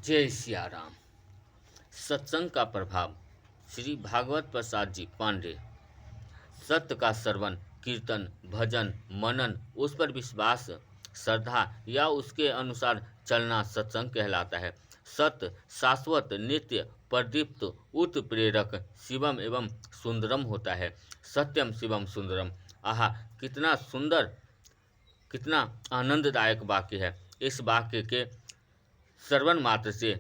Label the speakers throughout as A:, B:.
A: जय सिया राम। सत्संग का प्रभाव। श्री भागवत प्रसाद जी पांडे। सत्य का श्रवण, कीर्तन, भजन, मनन, उस पर विश्वास, श्रद्धा या उसके अनुसार चलना सत्संग कहलाता है। सत्य शाश्वत, नित्य, प्रदीप्त, उत्प्रेरक, शिवम एवं सुंदरम होता है। सत्यम शिवम सुंदरम। आहा, कितना सुंदर, कितना आनंददायक वाक्य है। इस वाक्य के श्रवण मात्र से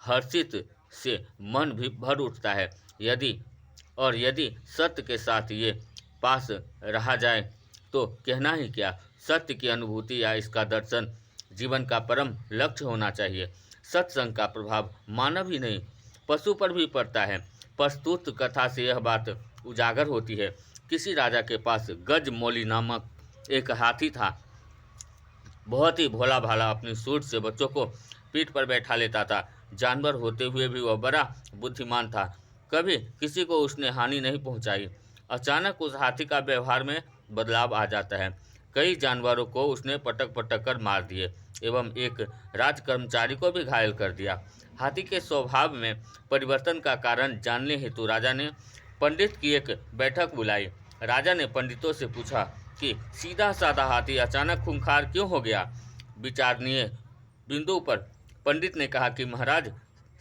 A: हर्षित से मन भी भर उठता है। यदि सत्य के साथ ये पास रहा जाए तो कहना ही क्या। सत्य की अनुभूति या इसका दर्शन जीवन का परम लक्ष्य होना चाहिए। सत्संग का प्रभाव मानव ही नहीं, पशु पर भी पड़ता है। प्रस्तुत कथा से यह बात उजागर होती है। किसी राजा के पास गज मौली नामक एक हाथी था। बहुत ही भोला भाला, अपनी सूंड से बच्चों को पीठ पर बैठा लेता था। जानवर होते हुए भी वह बड़ा बुद्धिमान था। कभी किसी को उसने हानि नहीं पहुंचाई। अचानक उस हाथी का व्यवहार में बदलाव आ जाता है। कई जानवरों को उसने पटक पटक कर मार दिए एवं एक राज कर्मचारी को भी घायल कर दिया। हाथी के स्वभाव में परिवर्तन का कारण जानने हेतु राजा ने पंडित की एक बैठक बुलाई। राजा ने पंडितों से पूछा कि सीधा साधा हाथी अचानक खूंखार क्यों हो गया। विचारणीय बिंदु पर पंडित ने कहा कि महाराज,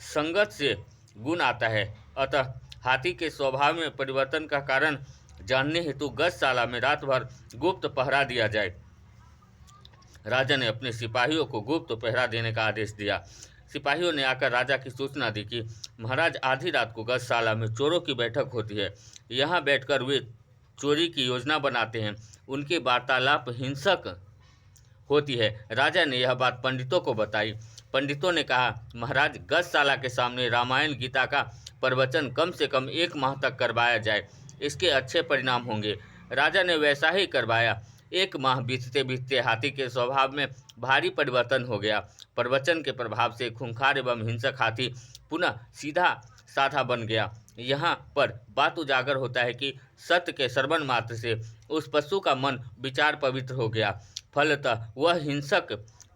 A: संगत से गुण आता है, अतः हाथी के स्वभाव में परिवर्तन का कारण जानने हेतु गजशाला में रात भर गुप्त पहरा दिया जाए। राजा ने अपने सिपाहियों को गुप्त पहरा देने का आदेश दिया। सिपाहियों ने आकर राजा की सूचना दी कि महाराज, आधी रात को गजशाला में चोरों की बैठक होती है। यहाँ बैठकर वे चोरी की योजना बनाते हैं। उनकी वार्तालाप हिंसक होती है। राजा ने यह बात पंडितों को बताई। पंडितों ने कहा, महाराज, गजशाला के सामने रामायण गीता का प्रवचन कम से कम 1 माह तक करवाया जाए, इसके अच्छे परिणाम होंगे। राजा ने वैसा ही करवाया। 1 माह बीतते बीतते हाथी के स्वभाव में भारी परिवर्तन हो गया। प्रवचन के प्रभाव से खूंखार एवं हिंसक हाथी पुनः सीधा साधा बन गया। यहाँ पर बात उजागर होता है कि सत्य के श्रवण मात्र से उस पशु का मन विचार पवित्र हो गया। फलतः वह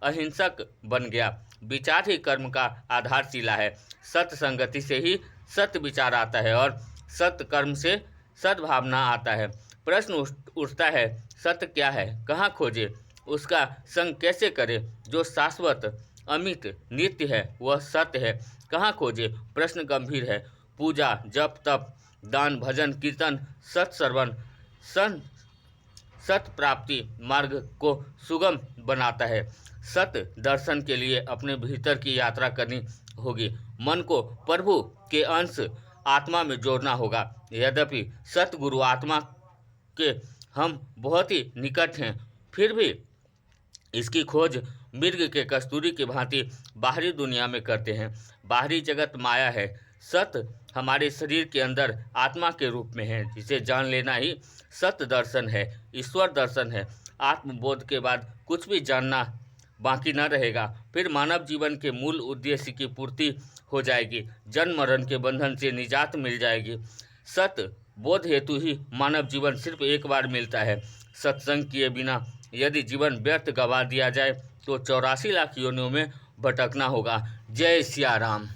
A: अहिंसक बन गया। विचार ही कर्म का आधारशिला है। सत्य संगति से ही सत्य विचार आता है और सत्य कर्म से सद्भावना आता है। प्रश्न उठता है, सत्य क्या है, कहाँ खोजे, उसका संग कैसे करे। जो शाश्वत, अमित, नित्य है वह सत्य है, कहाँ खोजे। प्रश्न गंभीर है। पूजा, जप, तप, दान, भजन, कीर्तन, सत्श्रवण सत्य प्राप्ति मार्ग को सुगम बनाता है। सत्य दर्शन के लिए अपने भीतर की यात्रा करनी होगी। मन को प्रभु के अंश आत्मा में जोड़ना होगा। यद्यपि सतगुरु आत्मा के हम बहुत ही निकट हैं, फिर भी इसकी खोज मृग के कस्तूरी की भांति बाहरी दुनिया में करते हैं। बाहरी जगत माया है। सत्य हमारे शरीर के अंदर आत्मा के रूप में है, जिसे जान लेना ही सत्य दर्शन है, ईश्वर दर्शन है। आत्मबोध के बाद कुछ भी जानना बाकी न रहेगा। फिर मानव जीवन के मूल उद्देश्य की पूर्ति हो जाएगी। जन्म मरण के बंधन से निजात मिल जाएगी। सत्य बोध हेतु ही मानव जीवन सिर्फ एक बार मिलता है। सत्संग किए बिना यदि जीवन व्यर्थ गवा दिया जाए तो 84 लाख योनियों में भटकना होगा। जय सिया राम।